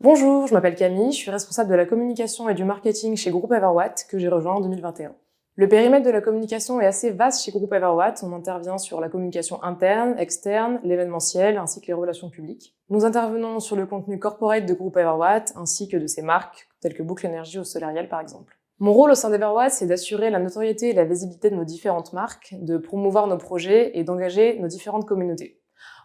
Bonjour, je m'appelle Camille, je suis responsable de la communication et du marketing chez Groupe Everwatt que j'ai rejoint en 2021. Le périmètre de la communication est assez vaste chez Groupe Everwatt. On intervient sur la communication interne, externe, l'événementiel ainsi que les relations publiques. Nous intervenons sur le contenu corporate de Groupe Everwatt ainsi que de ses marques telles que Boucle Énergie ou Solariel par exemple. Mon rôle au sein d'Everwatt, c'est d'assurer la notoriété et la visibilité de nos différentes marques, de promouvoir nos projets et d'engager nos différentes communautés.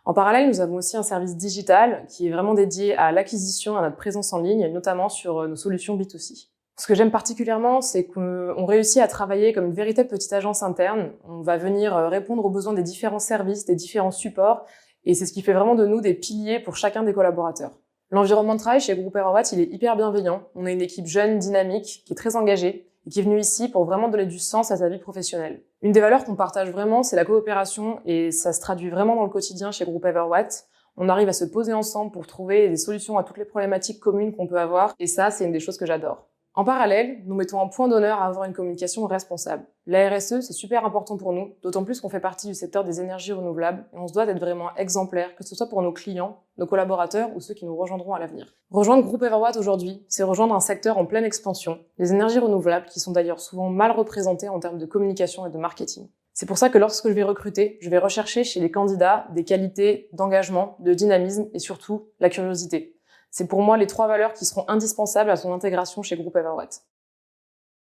En parallèle, nous avons aussi un service digital qui est vraiment dédié à l'acquisition, à notre présence en ligne, et notamment sur nos solutions B2C. Ce que j'aime particulièrement, c'est qu'on réussit à travailler comme une véritable petite agence interne. On va venir répondre aux besoins des différents services, des différents supports, et c'est ce qui fait vraiment de nous des piliers pour chacun des collaborateurs. L'environnement de travail chez Groupe Everwatt, il est hyper bienveillant. On est une équipe jeune, dynamique, qui est très engagée et qui est venue ici pour vraiment donner du sens à sa vie professionnelle. Une des valeurs qu'on partage vraiment, c'est la coopération et ça se traduit vraiment dans le quotidien chez Groupe Everwatt. On arrive à se poser ensemble pour trouver des solutions à toutes les problématiques communes qu'on peut avoir et ça, c'est une des choses que j'adore. En parallèle, nous mettons un point d'honneur à avoir une communication responsable. La RSE, c'est super important pour nous, d'autant plus qu'on fait partie du secteur des énergies renouvelables et on se doit d'être vraiment exemplaire, que ce soit pour nos clients, nos collaborateurs ou ceux qui nous rejoindront à l'avenir. Rejoindre Groupe Everwatt aujourd'hui, c'est rejoindre un secteur en pleine expansion, les énergies renouvelables qui sont d'ailleurs souvent mal représentées en termes de communication et de marketing. C'est pour ça que lorsque je vais recruter, je vais rechercher chez les candidats des qualités d'engagement, de dynamisme et surtout la curiosité. C'est pour moi les 3 valeurs qui seront indispensables à son intégration chez Groupe Everwatt.